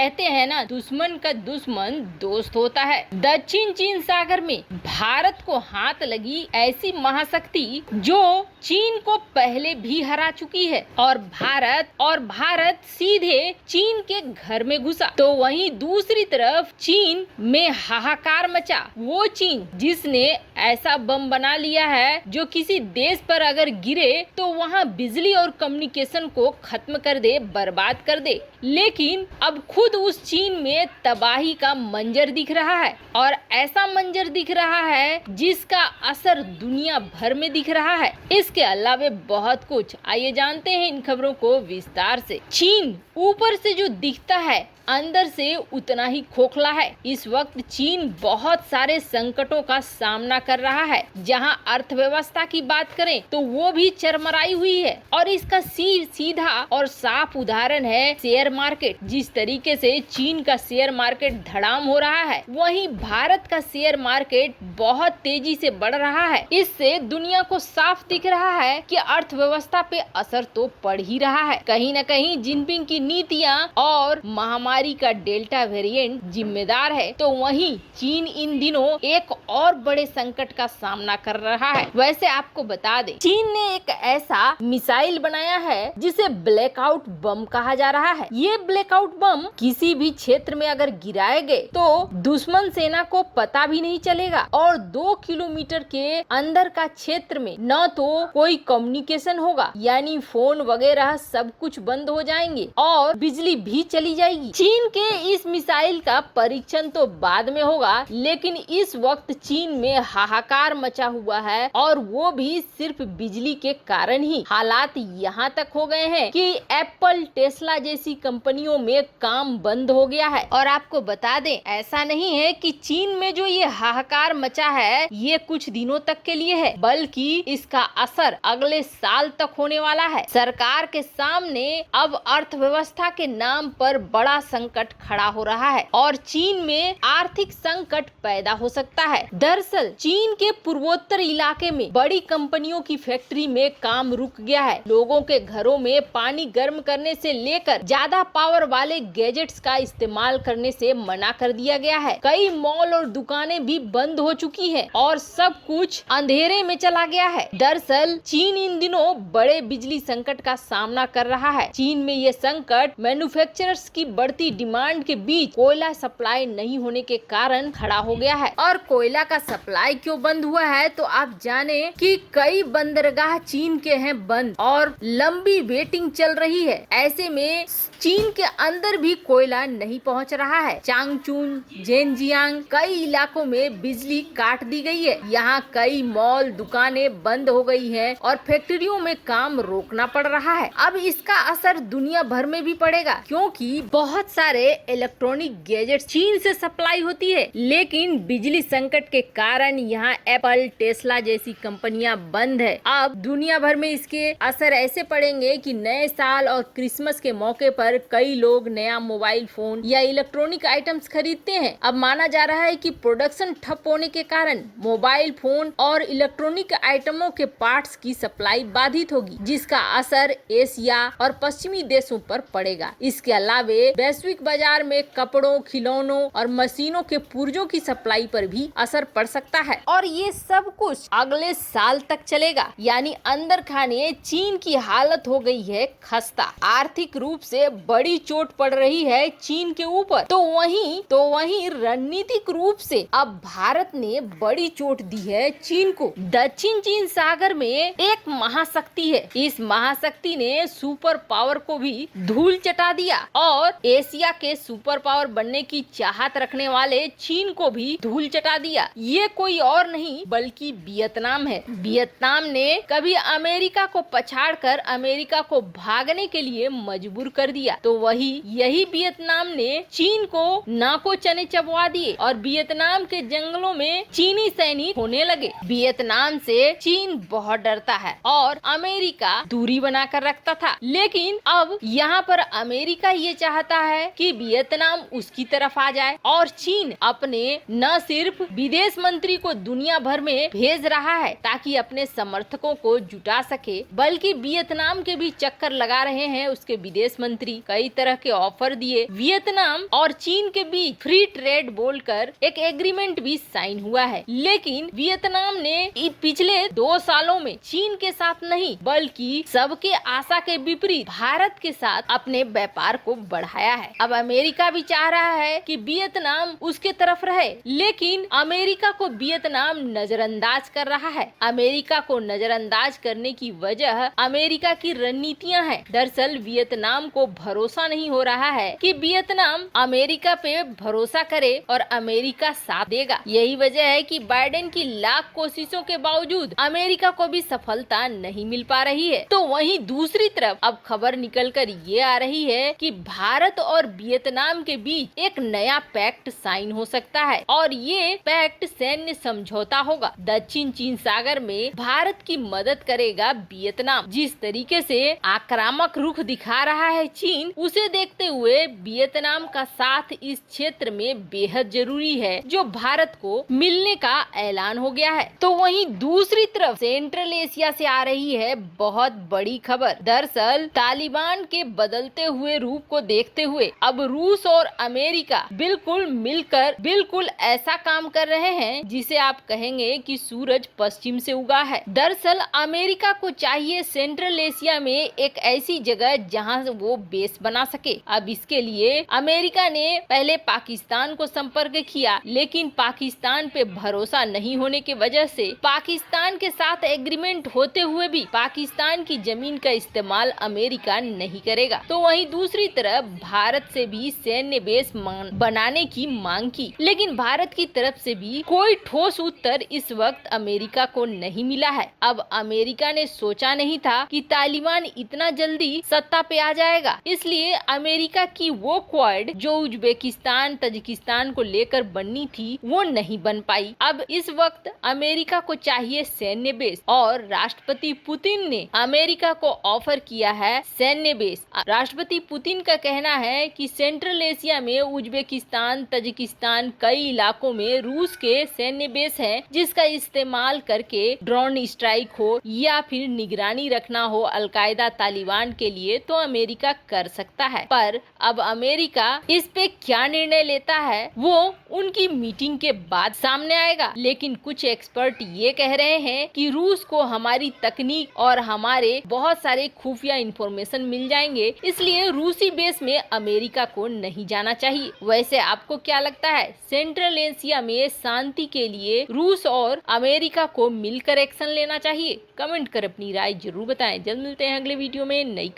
कहते हैं ना, दुश्मन का दुश्मन दोस्त होता है। दक्षिण चीन सागर में भारत को हाथ लगी ऐसी महाशक्ति जो चीन को पहले भी हरा चुकी है और भारत सीधे चीन के घर में घुसा। तो वहीं दूसरी तरफ चीन में हाहाकार मचा। वो चीन जिसने ऐसा बम बना लिया है जो किसी देश पर अगर गिरे तो वहां बिजली और कम्युनिकेशन को खत्म कर दे, बर्बाद कर दे। लेकिन अब खुद उस चीन में तबाही का मंजर दिख रहा है और ऐसा मंजर दिख रहा है जिसका असर दुनिया भर में दिख रहा है। इसके अलावा बहुत कुछ, आइए जानते हैं इन खबरों को विस्तार से। चीन ऊपर से जो दिखता है अंदर से उतना ही खोखला है। इस वक्त चीन बहुत सारे संकटों का सामना कर रहा है। जहां अर्थव्यवस्था की बात करें तो वो भी चरमराई हुई है और इसका सीधा और साफ उदाहरण है शेयर मार्केट। जिस तरीके से चीन का शेयर मार्केट धड़ाम हो रहा है, वहीं भारत का शेयर मार्केट बहुत तेजी से बढ़ रहा है। इससे दुनिया को साफ दिख रहा है कि अर्थव्यवस्था पे असर तो पड़ ही रहा है। कहीं न कहीं जिनपिंग की नीतियाँ और महामारी का डेल्टा वेरिएंट जिम्मेदार है। तो वहीं चीन इन दिनों एक और बड़े संकट का सामना कर रहा है। वैसे आपको बता दें, चीन ने एक ऐसा मिसाइल बनाया है जिसे ब्लैकआउट बम कहा जा रहा है। ये ब्लैकआउट बम किसी भी क्षेत्र में अगर गिराए गए तो दुश्मन सेना को पता भी नहीं चलेगा और 2 किलोमीटर के अंदर का क्षेत्र में न तो कोई कम्युनिकेशन होगा, यानी फोन वगैरह सब कुछ बंद हो जाएंगे और बिजली भी चली जाएगी। चीन के इस मिसाइल का परीक्षण तो बाद में होगा, लेकिन इस वक्त चीन में हाहाकार मचा हुआ है और वो भी सिर्फ बिजली के कारण ही। हालात यहाँ तक हो गए हैं कि एप्पल, टेस्ला जैसी कंपनियों में काम बंद हो गया है। और आपको बता दें, ऐसा नहीं है कि चीन में जो ये हाहाकार मचा है ये कुछ दिनों तक के लिए है, बल्कि इसका असर अगले साल तक होने वाला है। सरकार के सामने अब अर्थव्यवस्था के नाम पर बड़ा संकट खड़ा हो रहा है और चीन में आर्थिक संकट पैदा हो सकता है। दरअसल चीन के पूर्वोत्तर इलाके में बड़ी कंपनियों की फैक्ट्री में काम रुक गया है। लोगों के घरों में पानी गर्म करने से लेकर ज्यादा पावर वाले गैजेट्स का इस्तेमाल करने से मना कर दिया गया है। कई मॉल और दुकानें भी बंद हो चुकी हैं और सब कुछ अंधेरे में चला गया है। दरअसल चीन इन दिनों बड़े बिजली संकट का सामना कर रहा है। चीन में ये संकट मैन्युफैक्चरर्स की बढ़ती डिमांड के बीच कोयला सप्लाई नहीं होने के कारण खड़ा हो गया है। और कोयला का सप्लाई क्यों बंद हुआ है तो आप जाने कि कई बंदरगाह चीन के हैं बंद और लंबी वेटिंग चल रही है। ऐसे में चीन के अंदर भी कोयला नहीं पहुंच रहा है। चांगचून, जेनजियांग कई इलाकों में बिजली काट दी गई है। यहाँ कई मॉल, दुकानें बंद हो गई हैं और फैक्ट्रियों में काम रोकना पड़ रहा है। अब इसका असर दुनिया भर में भी पड़ेगा क्योंकि बहुत सारे इलेक्ट्रॉनिक गैजेट्स चीन से सप्लाई होती है, लेकिन बिजली संकट के कारण यहाँ एप्पल, टेस्ला जैसी कंपनियां बंद है। अब दुनिया भर में इसके असर ऐसे पड़ेंगे कि नए साल और क्रिसमस के मौके पर कई लोग नया मोबाइल फोन या इलेक्ट्रॉनिक आइटम्स खरीदते हैं। अब माना जा रहा है कि प्रोडक्शन ठप होने के कारण मोबाइल फोन और इलेक्ट्रॉनिक आइटमों के पार्ट्स की सप्लाई बाधित होगी, जिसका असर एशिया और पश्चिमी देशों पर पड़ेगा। इसके अलावा वैश्विक बाजार में कपड़ों, खिलौनों और मशीनों के पुर्जों की सप्लाई पर भी असर पड़ सकता है और ये सब कुछ अगले साल तक चलेगा। यानी अंदर खाने चीन की हालत हो गई है खस्ता। आर्थिक रूप से बड़ी चोट पड़ रही है चीन के ऊपर। तो वहीं रणनीतिक रूप से अब भारत ने बड़ी चोट दी है चीन को। दक्षिण चीन सागर में एक महाशक्ति है। इस महाशक्ति ने सुपर पावर को भी धूल चटा दिया और एशिया के सुपर पावर बनने की चाहत रखने वाले चीन को भी धूल चटा दिया। ये कोई और नहीं बल्कि वियतनाम है। वियतनाम ने कभी अमेरिका को पछाड़कर अमेरिका को भागने के लिए मजबूर कर दिया, तो यही वियतनाम ने चीन को नाको चने चबवा दिए और वियतनाम के जंगलों में चीनी सैनिक होने लगे। वियतनाम से चीन बहुत डरता है और अमेरिका दूरी बनाकर रखता था, लेकिन अब यहाँ पर अमेरिका ये चाहता है कि वियतनाम उसकी तरफ आ जाए और चीन अपने न सिर्फ विदेश मंत्री को दुनिया भर में भेज रहा है ताकि अपने समर्थकों को जुटा सके, बल्कि वियतनाम के भी चक्कर लगा रहे हैं उसके विदेश मंत्री। कई तरह के ऑफर दिए लिए वियतनाम और चीन के बीच फ्री ट्रेड बोलकर एक एग्रीमेंट भी साइन हुआ है, लेकिन वियतनाम ने पिछले 2 सालों में चीन के साथ नहीं बल्कि सबके आशा के विपरीत भारत के साथ अपने व्यापार को बढ़ाया है। अब अमेरिका भी चाह रहा है कि वियतनाम उसके तरफ रहे, लेकिन अमेरिका को वियतनाम नजरअंदाज कर रहा है। अमेरिका को नजरअंदाज करने की वजह अमेरिका की रणनीतियां हैं। दरअसल वियतनाम को भरोसा नहीं हो रहा है कि वियतनाम अमेरिका पे भरोसा करे और अमेरिका साथ देगा। यही वजह है कि बाइडेन की लाख कोशिशों के बावजूद अमेरिका को भी सफलता नहीं मिल पा रही है। तो वहीं दूसरी तरफ अब खबर निकलकर ये आ रही है कि भारत और वियतनाम के बीच एक नया पैक्ट साइन हो सकता है और ये पैक्ट सैन्य समझौता होगा। दक्षिण चीन सागर में भारत की मदद करेगा वियतनाम। जिस तरीके से आक्रामक रुख दिखा रहा है चीन, उसे देखते हुए वियतनाम का साथ इस क्षेत्र में बेहद जरूरी है, जो भारत को मिलने का ऐलान हो गया है। तो वहीं दूसरी तरफ सेंट्रल एशिया से आ रही है बहुत बड़ी खबर। दरअसल तालिबान के बदलते हुए रूप को देखते हुए अब रूस और अमेरिका बिल्कुल मिलकर बिल्कुल ऐसा काम कर रहे हैं जिसे आप कहेंगे कि सूरज पश्चिम से उगा है। दरअसल अमेरिका को चाहिए सेंट्रल एशिया में एक ऐसी जगह जहां वो बेस बना सके। अब इसके लिए अमेरिका ने पहले पाकिस्तान को संपर्क किया, लेकिन पाकिस्तान पे भरोसा नहीं होने की वजह से पाकिस्तान के साथ एग्रीमेंट होते हुए भी पाकिस्तान की जमीन का इस्तेमाल अमेरिका नहीं करेगा। तो वहीं दूसरी तरफ भारत से भी सैन्य बेस बनाने की मांग की, लेकिन भारत की तरफ से भी कोई ठोस उत्तर इस वक्त अमेरिका को नहीं मिला है। अब अमेरिका ने सोचा नहीं था कि तालिबान इतना जल्दी सत्ता पे आ जाएगा, इसलिए अमेरिका की वो क्वाड जो उज्बेकिस्तान तजिकिस्तान को लेकर बननी थी वो नहीं बन पाई। अब इस वक्त अमेरिका को चाहिए सैन्य बेस और राष्ट्रपति पुतिन ने अमेरिका को ऑफर किया है सैन्य बेस। राष्ट्रपति पुतिन का कहना है कि सेंट्रल एशिया में उज्बेकिस्तान तजिकिस्तान कई इलाकों में रूस के सैन्य बेस हैं, जिसका इस्तेमाल करके ड्रोन स्ट्राइक हो या फिर निगरानी रखना हो अलकायदा तालिबान के लिए तो अमेरिका कर सकता है। पर अब अमेरिका इस पे क्या निर्णय लेता है वो उनकी मीटिंग के बाद सामने आएगा। लेकिन कुछ एक्सपर्ट ये कह रहे हैं कि रूस को हमारी तकनीक और हमारे बहुत सारे खुफिया इंफॉर्मेशन मिल जाएंगे, इसलिए रूसी बेस में अमेरिका को नहीं जाना चाहिए। वैसे आपको क्या लगता है, सेंट्रल एशिया में शांति के लिए रूस और अमेरिका को मिलकर एक्शन लेना चाहिए? कमेंट कर अपनी राय जरूर बताएं। जल्द मिलते हैं अगले वीडियो में नई